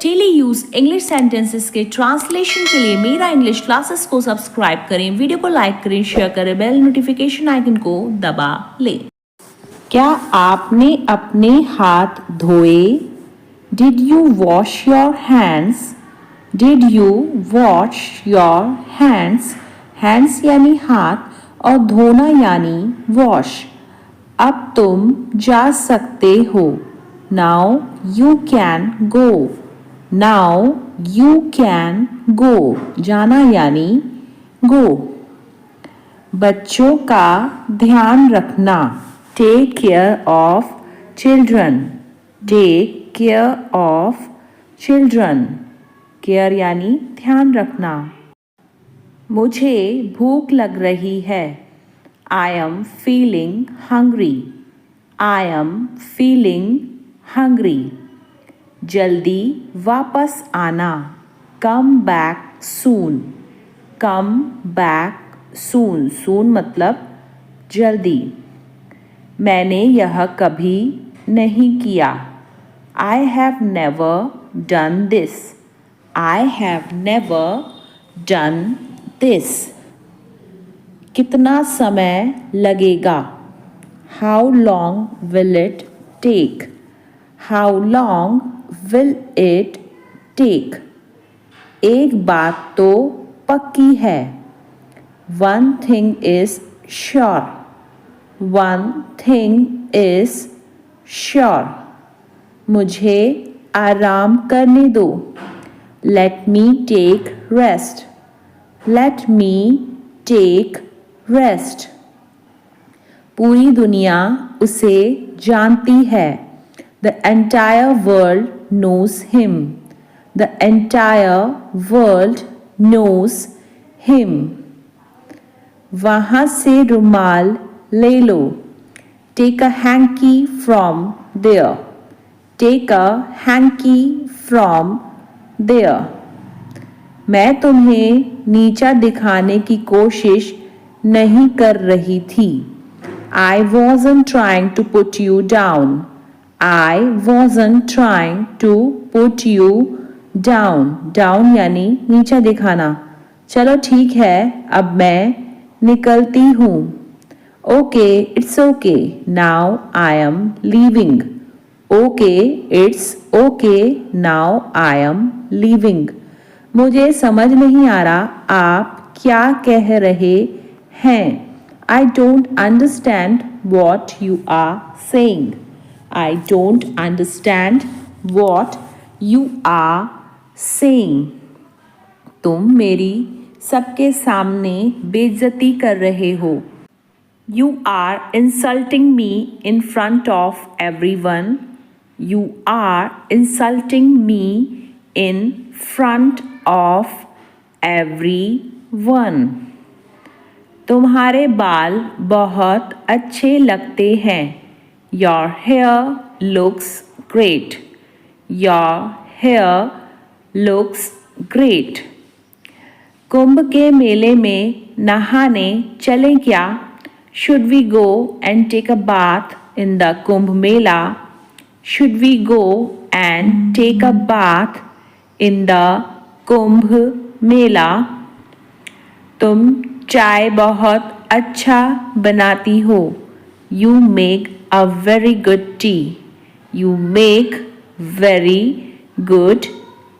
Daily use English sentences के translation के लिए मेरा इंग्लिश क्लासेस को सब्सक्राइब करें, वीडियो को लाइक करें, शेयर करें, बेल नोटिफिकेशन आइकन को दबा लें। क्या आपने अपने हाथ धोए? Did you wash your hands? Did you wash your hands? Hands यानी हाथ और धोना यानी वॉश। अब तुम जा सकते हो। Now you can go. Now you can go, जाना यानी गो। बच्चों का ध्यान रखना। Take care of children. Take care of children. Care यानी ध्यान रखना। मुझे भूख लग रही है। I am feeling hungry. I am feeling hungry. जल्दी वापस आना। Come back soon. Come back soon. Soon मतलब जल्दी। मैंने यह कभी नहीं किया। I have never done this. I have never done this. कितना समय लगेगा? How long will it take? How long will it take? एक बात तो पक्की है। One thing is sure. One thing is sure. मुझे आराम करने दो। Let me take rest. Let me take rest. पूरी दुनिया उसे जानती है। The entire world knows him. The entire world knows him. वहाँ से रुमाल ले लो। Take a hanky from there. Take a hanky from there. मैं तुम्हें नीचा दिखाने की कोशिश नहीं कर रही थी। I wasn't trying to put you down. I wasn't trying to put you down. Down यानी नीचा दिखाना। चलो ठीक है, अब मैं निकलती हूँ। Okay, it's okay. Now I am leaving. Okay, it's okay. Now I am leaving. मुझे समझ नहीं आ रहा आप क्या कह रहे हैं। I don't understand what you are saying. I don't understand what you are saying. तुम मेरी सबके सामने बेइज्जती कर रहे हो। You are insulting me in front of everyone. You are insulting me in front of everyone. तुम्हारे बाल बहुत अच्छे लगते हैं। Your hair looks great. Your hair looks great. कुंभ के मेले में नहाने चलें क्या? Should we go and take a bath in the Kumbh Mela? Should we go and take a bath in the Kumbh Mela? तुम चाय बहुत अच्छा बनाती हो। You make a very good tea. You make very good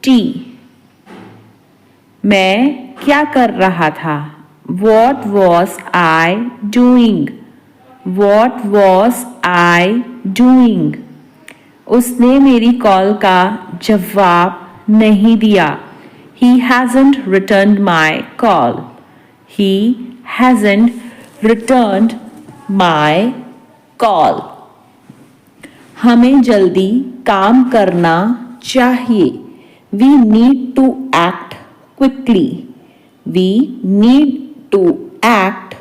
tea. मैं क्या कर रहा था? What was I doing? What was I doing? उसने मेरी कॉल का जवाब नहीं दिया। He hasn't returned my call. He hasn't returned my call. हमें जल्दी काम करना चाहिए। We need to act quickly. We need to act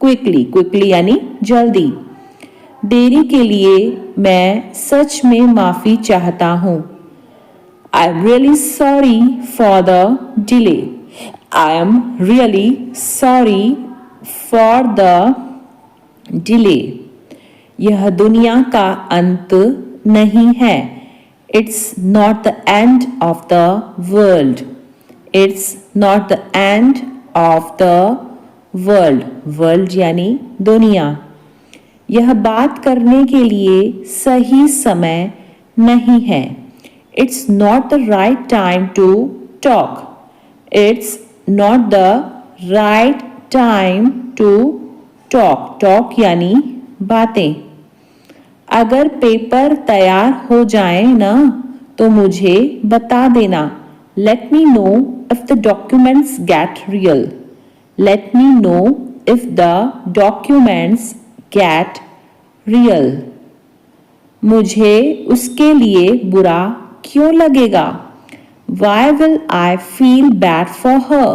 quickly. Quickly यानी जल्दी। देरी के लिए मैं सच में माफ़ी चाहता हूँ। I'm really sorry for the delay. I am really sorry for the delay. यह दुनिया का अंत नहीं है। It's not the end of the world. It's not the end of the world. World यानी दुनिया. यह बात करने के लिए सही समय नहीं है. It's not the right time to talk. It's not the right time to talk. Talk यानी बातें. अगर पेपर तैयार हो जाए ना तो मुझे बता देना. Let me know if the documents get real. Let me know if the documents get real. मुझे उसके लिए बुरा क्यों लगेगा? Why will I feel bad for her?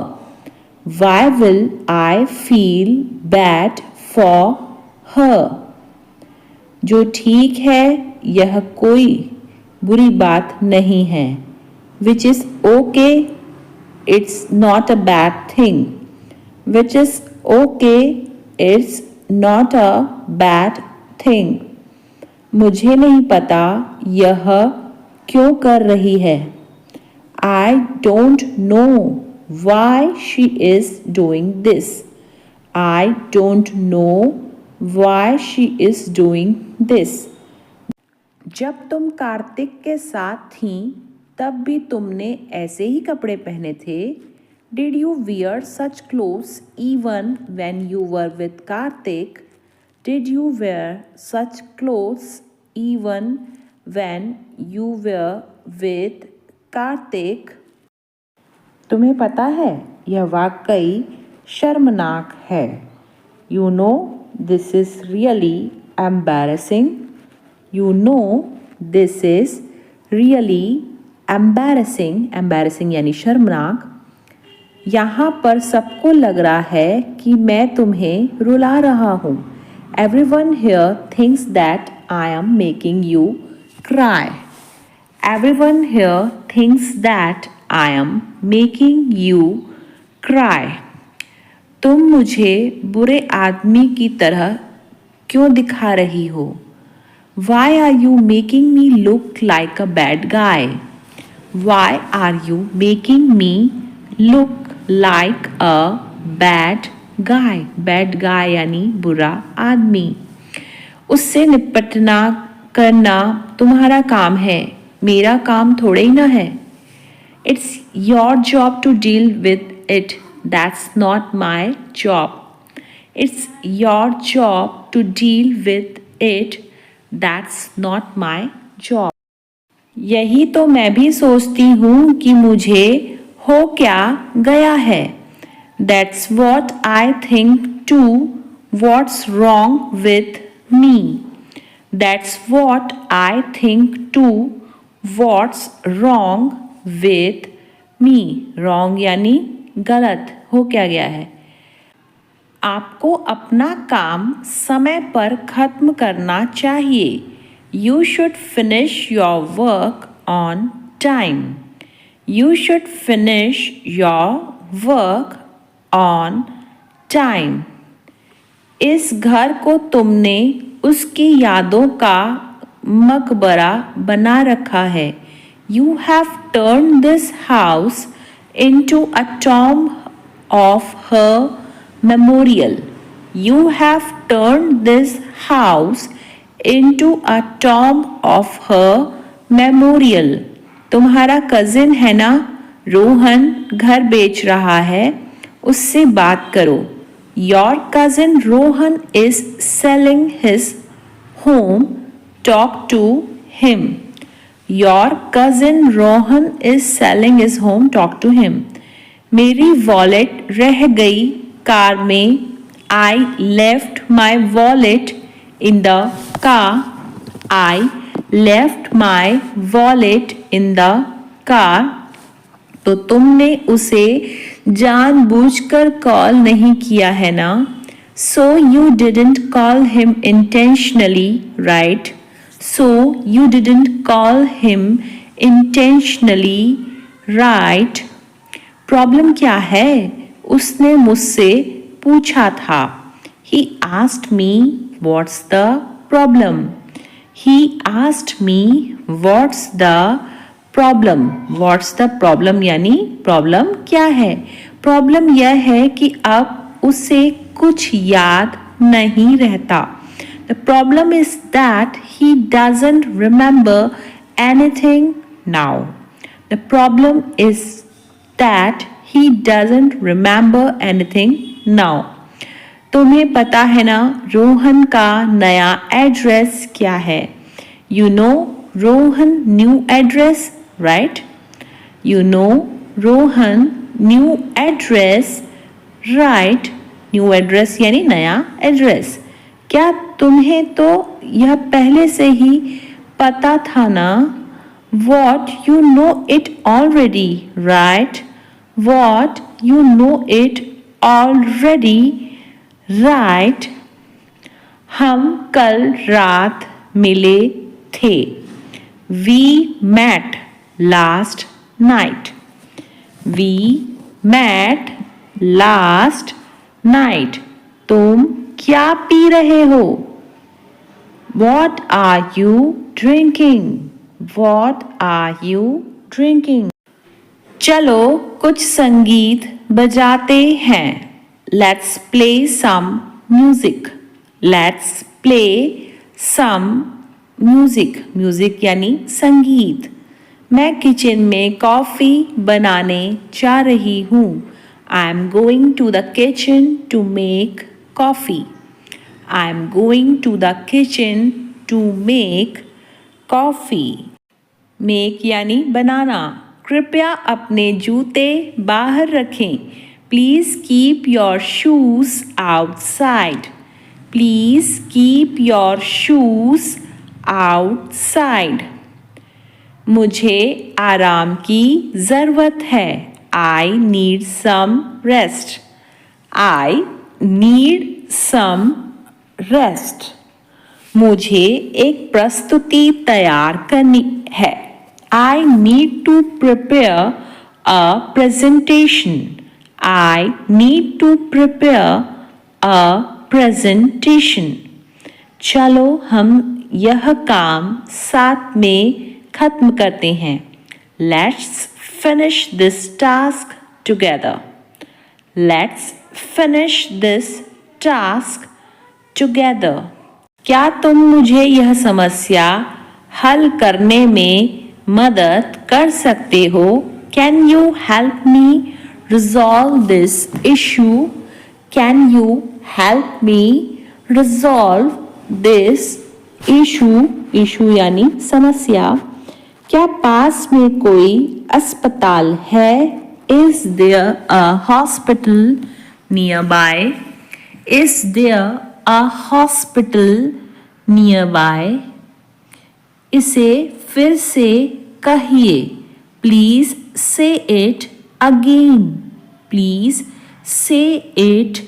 Why will I feel bad for her? जो ठीक है यह कोई बुरी बात नहीं है. Which is okay, it's not a bad thing. Which is okay, it's not a bad thing. मुझे नहीं पता यह क्यों कर रही है. I don't know why she is doing this. I don't know why she is doing this. जब तुम कार्तिक के साथ थीं तब भी तुमने ऐसे ही कपड़े पहने थे. Did you wear such clothes even when you were with Kartik? Did you wear such clothes even when you were with Kartik? तुम्हें पता है यह वाकई शर्मनाक है. You know this is really embarrassing. You know this is really embarrassing. Embarrassing यानी शर्मनाक. यहाँ पर सबको लग रहा है कि मैं तुम्हें रुला रहा हूँ. Everyone here thinks that I am making you cry. Everyone here thinks that I am making you cry. तुम मुझे बुरे आदमी की तरह क्यों दिखा रही हो? Why are you making me look like a bad guy? Why are you making me look like a bad guy? Bad guy यानी बुरा आदमी. उससे निपटना करना तुम्हारा काम है, मेरा काम थोड़े ही ना है. It's your job to deal with it. That's not my job. It's your job to deal with it. That's not my job. यही तो मैं भी सोचती हूँ कि मुझे हो क्या गया है. That's what I think too. What's wrong with me? That's what I think too. What's wrong with me? Wrong यानी गलत. हो क्या गया है. आपको अपना काम समय पर खत्म करना चाहिए. You should finish your work on time. You should finish your work on time. इस घर को तुमने उसकी यादों का मकबरा बना रखा है. You have turned this house into a tomb of her memorial. You have turned this house into a tomb of her memorial. तुम्हारा कजिन है ना रोहन घर बेच रहा है, उससे बात करो. Your cousin Rohan is selling his home. Talk to him. Your cousin Rohan is selling his home. Talk to him. मेरी वॉलेट रह गई कार में. I left my wallet in the car. I left my wallet in the car. तो तुमने उसे जानबूझकर call नहीं किया है ना. So you didn't call him intentionally, right? So you didn't call him intentionally, right? Problem क्या है? उसने मुझसे पूछा था. He asked me what's the problem. He asked me What's the problem? What's the problem यानी प्रॉब्लम क्या है? Problem यह है कि अब उसे कुछ याद नहीं रहता. The problem is that he doesn't remember anything now. The problem is that he doesn't remember anything now. तुम्हें पता है ना रोहन का नया एड्रेस क्या है? You know Rohan new address, right? You know Rohan new address, right? New address यानी नया एड्रेस. क्या तुम्हें तो यह पहले से ही पता था ना? What you know it already, right? What you know it already, right? हम कल रात मिले थे. We met last night. We met last night. तुम क्या पी रहे हो? What are you drinking? What are you drinking? चलो कुछ संगीत बजाते हैं. Let's play some music. Let's play some music. Music यानी संगीत. मैं किचन में कॉफ़ी बनाने जा रही हूँ. I'm going to the kitchen to make coffee. I'm going to the kitchen to make coffee. Make यानी बनाना. कृपया अपने जूते बाहर रखें. Please keep your shoes outside. Please keep your shoes outside. मुझे आराम की ज़रूरत है. I need some rest. I need some rest. मुझे एक प्रस्तुति तैयार करनी है. I need to prepare a presentation. I need to prepare a presentation. चलो हम यह काम साथ में खत्म करते हैं. Let's finish this task together. Let's finish this task together. क्या तुम मुझे यह समस्या हल करने में मदद कर सकते हो? Can you help me resolve this issue? Can you help me resolve this issue? Issue यानी समस्या. क्या पास में कोई अस्पताल है? Is there a hospital nearby? Is there a hospital nearby? इसे फिर से कहिए. Please say it again. Please say it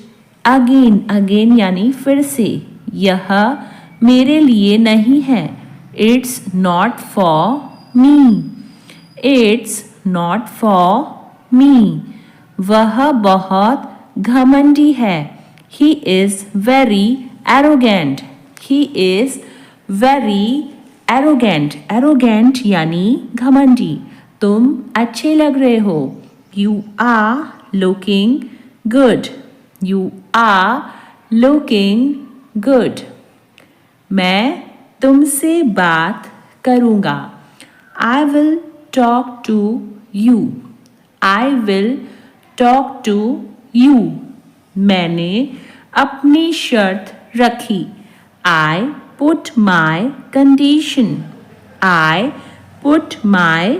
again. Again यानी फिर से. यह मेरे लिए नहीं है. It's not for me. It's not for me. वह बहुत घमंडी है. He is very arrogant. He is very arrogant. Arrogant यानी घमंडी. तुम अच्छे लग रहे हो. You are looking good. You are looking good. मैं तुमसे बात करूँगा. I will talk to you. I will talk to you. मैंने अपनी शर्त रखी. I put my condition. I put my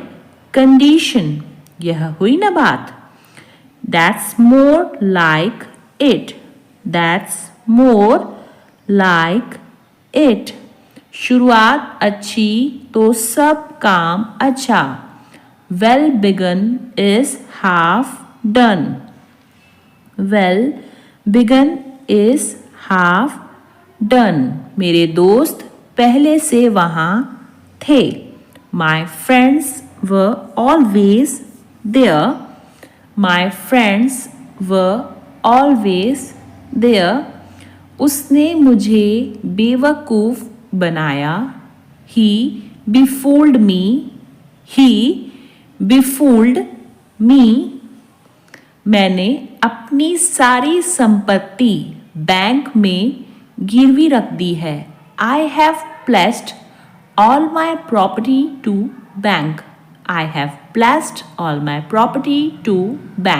condition. यह हुई ना बात. That's more like it. That's more like it. शुरुआत अच्छी तो सब काम अच्छा. Well begun is half done. Well begun is half done. मेरे दोस्त पहले से वहाँ थे. My friends were always there. My friends were always there. उसने मुझे बेवकूफ़ बनाया. He befooled me, he befooled me. मैंने अपनी सारी संपत्ति बैंक में गिरवी रख दी है. I have pledged all my property to bank. I have pledged all my property to bank.